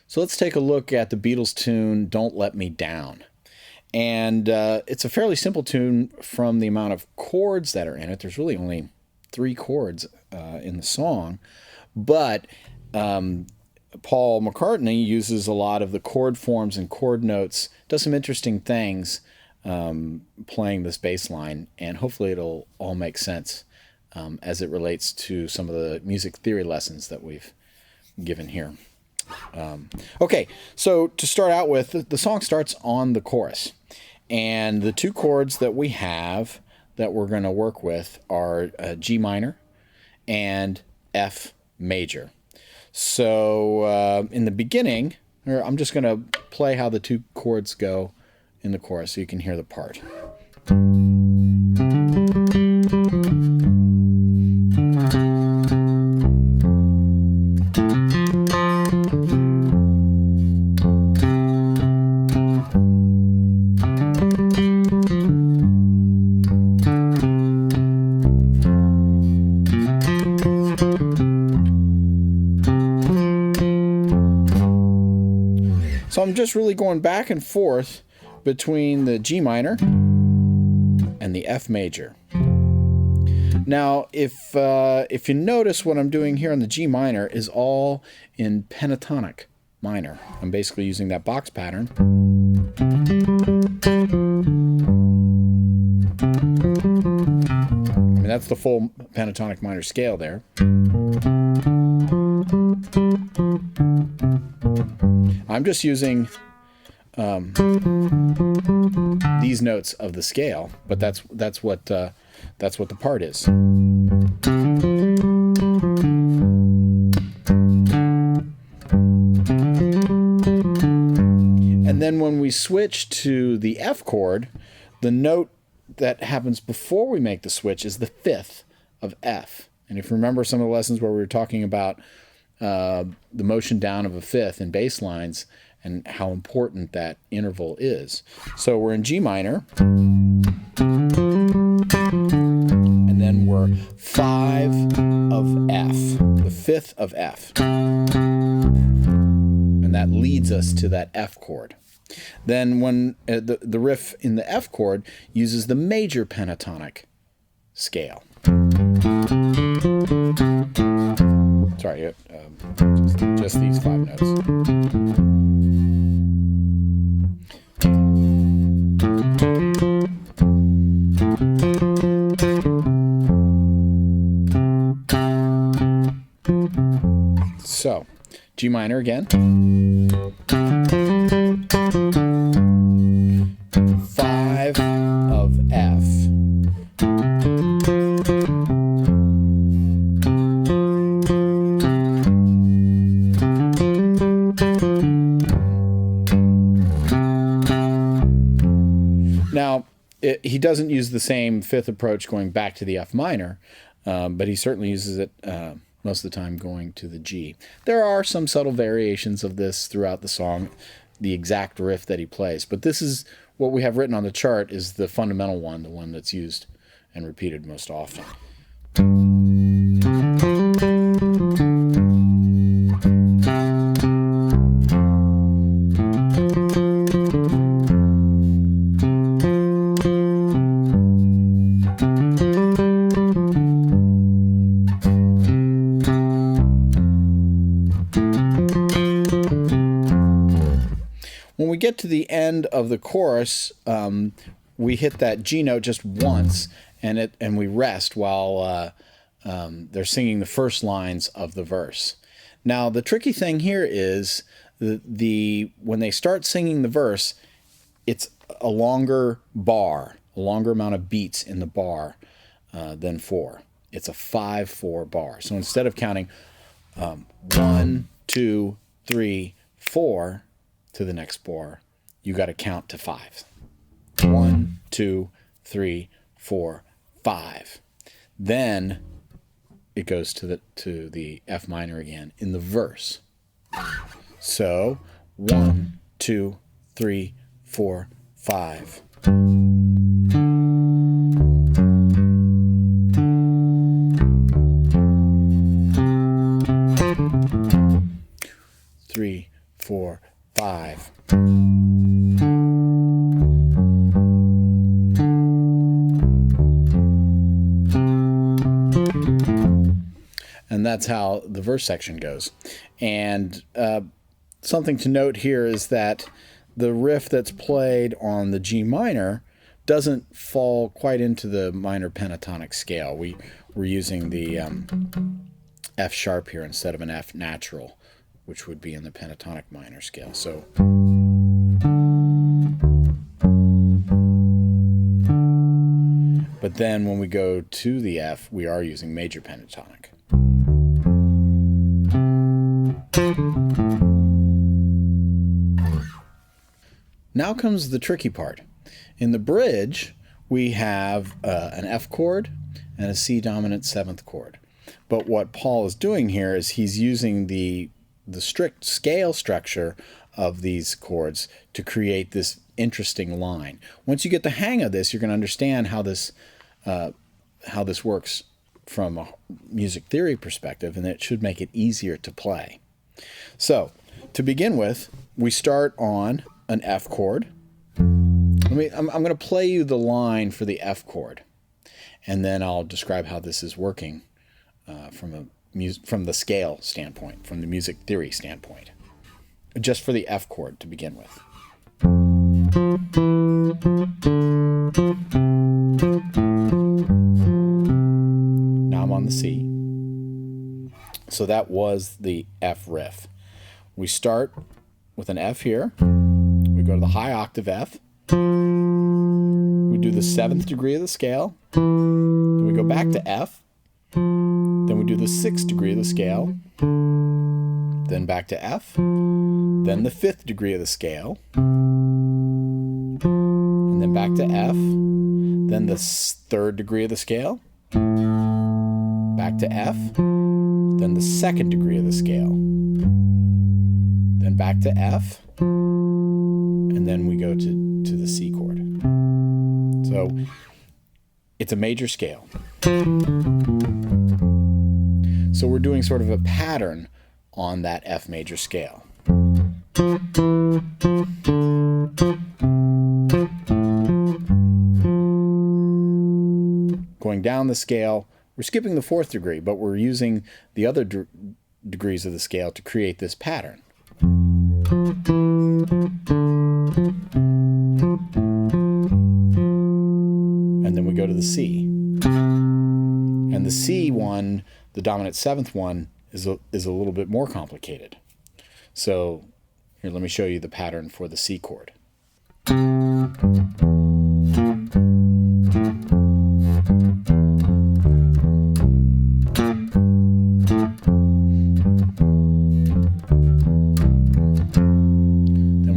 So let's take a look at the Beatles tune, Don't Let Me Down. And it's a fairly simple tune from the amount of chords that are in it. There's really only 3 chords in the song. But Paul McCartney uses a lot of the chord forms and chord notes, does some interesting things playing this bass line, and hopefully it'll all make sense as it relates to some of the music theory lessons that we've given here. Okay, so to start out with, the song starts on the chorus, and the 2 chords that we have that we're going to work with are G minor and F major. So in the beginning, I'm just going to play how the 2 chords go in the chorus so you can hear the part. So I'm just really going back and forth between the G minor and the F major. Now, if you notice, what I'm doing here on the G minor is all in pentatonic minor. I'm basically using that box pattern. I mean, that's the full pentatonic minor scale there. I'm just using these notes of the scale, but that's what the part is. And then when we switch to the F chord, the note that happens before we make the switch is the 5th of F. And if you remember some of the lessons where we were talking about the motion down of a 5th in bass lines and how important that interval is. So we're in G minor, and then we're 5 of F, the 5th of F. And that leads us to that F chord. Then when the riff in the F chord uses the major pentatonic scale. Sorry, just these 5 notes. So, G minor again. 5 of F. Now, he doesn't use the same 5th approach going back to the F minor, but he certainly uses it most of the time going to the G. There are some subtle variations of this throughout the song, the exact riff that he plays, but this is what we have written on the chart is the fundamental one, the one that's used and repeated most often. When we get to the end of the chorus, we hit that G note just once, and we rest while they're singing the first lines of the verse. Now, the tricky thing here is when they start singing the verse, it's a longer bar, a longer amount of beats in the bar than 4. It's a 5/4 bar. So instead of counting 1, 2, 3, 4 to the next bar, you got to count to 5. 1, 2, 3, 4, 5. Then it goes to the F minor again in the verse. So 1, 2, 3, 4, 5. 3, 4, 5. And that's how the verse section goes. And something to note here is that the riff that's played on the G minor doesn't fall quite into the minor pentatonic scale. We're using the F sharp here instead of an F natural, which would be in the pentatonic minor scale. So but then when we go to the F, we are using major pentatonic. Now comes the tricky part. In the bridge, we have an F chord and a C dominant 7th chord. But what Paul is doing here is he's using the strict scale structure of these chords to create this interesting line. Once you get the hang of this, you're going to understand how this works from a music theory perspective, and it should make it easier to play. So, to begin with, we start on an F chord. I'm going to play you the line for the F chord, and then I'll describe how this is working from the scale standpoint, from the music theory standpoint. Just for the F chord to begin with. Now I'm on the C. So that was the F riff. We start with an F here. We go to the high octave F. We do the 7th degree of the scale. Then we go back to F. Then we do the 6th degree of the scale. Then back to F. Then the 5th degree of the scale. And then back to F. Then the 3rd degree of the scale. Back to F. Then the 2nd degree of the scale. Then back to F. And then we go to the C chord. So it's a major scale. So we're doing sort of a pattern on that F major scale. Going down the scale, we're skipping the 4th degree, but we're using the other degrees of the scale to create this pattern. And then we go to the C. And the C one, the dominant 7th one, is a little bit more complicated. So here, let me show you the pattern for the C chord. Then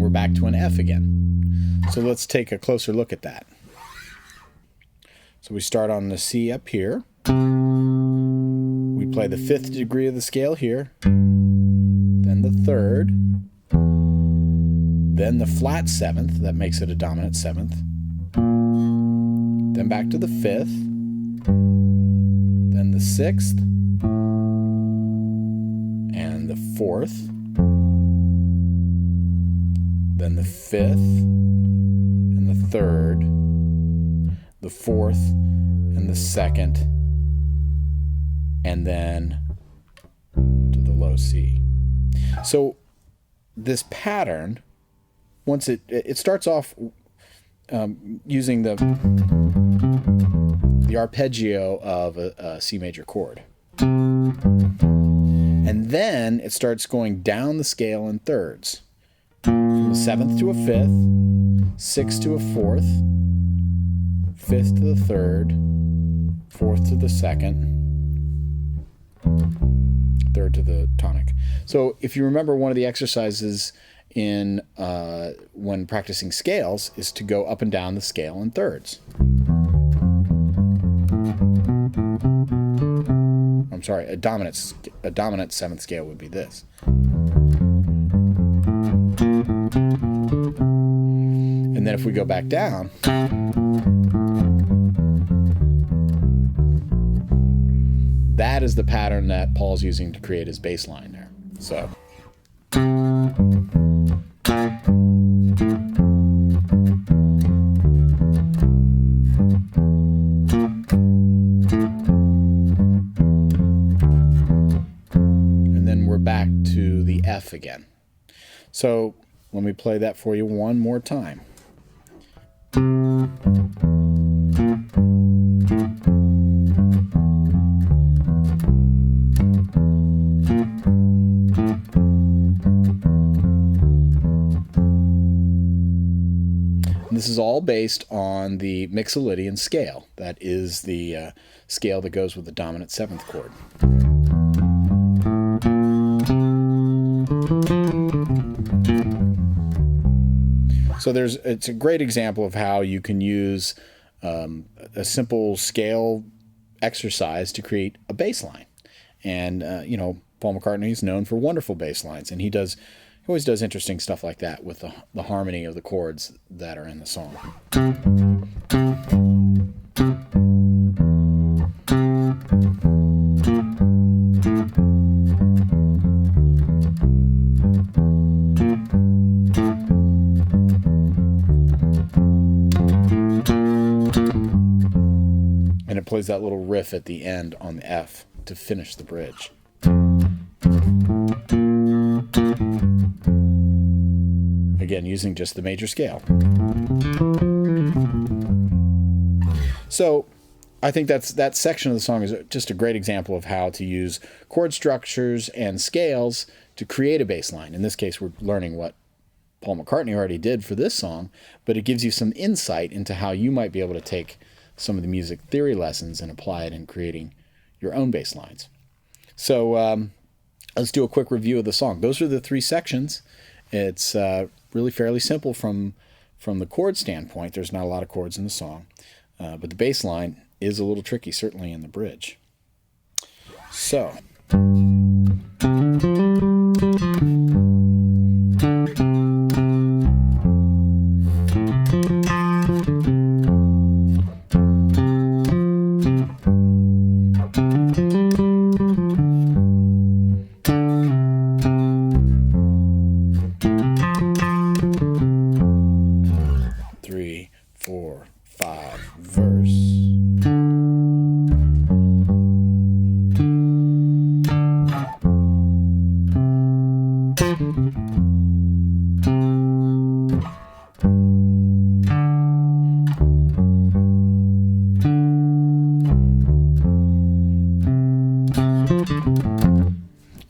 we're back to an F again. So let's take a closer look at that. So we start on the C up here. We play the 5th degree of the scale here, then the 3rd, then the flat 7th, that makes it a dominant 7th, then back to the 5th, then the 6th, and the 4th, then the 5th, and the 3rd, the 4th, and the 2nd, and then to the low C. So this pattern, once it starts off using the arpeggio of a C major chord. And then it starts going down the scale in thirds. From the 7th to a 5th, 6th to a 4th, 5th to the 3rd, 4th to the 2nd, 3rd to the tonic. So if you remember, one of the exercises in when practicing scales is to go up and down the scale in thirds. I'm sorry, a dominant 7th scale would be this. And then if we go back down, that is the pattern that Paul's using to create his bass line there. So So let me play that for you one more time. And this is all based on the Mixolydian scale. That is the scale that goes with the dominant 7th chord. So it's a great example of how you can use a simple scale exercise to create a bass line. And, Paul McCartney is known for wonderful bass lines, and he always does interesting stuff like that with the harmony of the chords that are in the song. And it plays that little riff at the end on the F to finish the bridge. Again, using just the major scale. So I think that section of the song is just a great example of how to use chord structures and scales to create a bass line. In this case, we're learning what Paul McCartney already did for this song, but it gives you some insight into how you might be able to take some of the music theory lessons and apply it in creating your own bass lines. So let's do a quick review of the song. Those are the 3 sections. It's really fairly simple from the chord standpoint. There's not a lot of chords in the song, but the bass line is a little tricky, certainly in the bridge. So.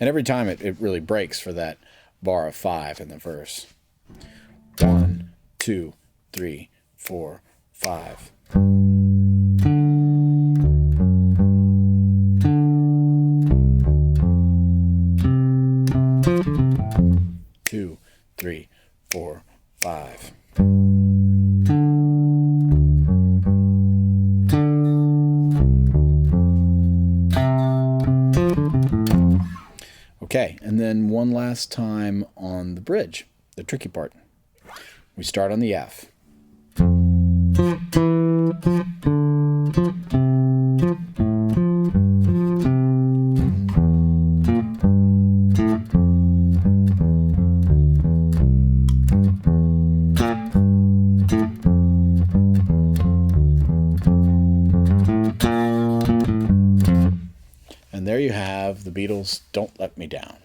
And every time it really breaks for that bar of 5 in the verse. 1, 2, 3, 4, 5. 2, 3, 4, 5. Okay, and then one last time on the bridge, the tricky part. We start on the F. And there you have the Beatles' Don't Let Me Down.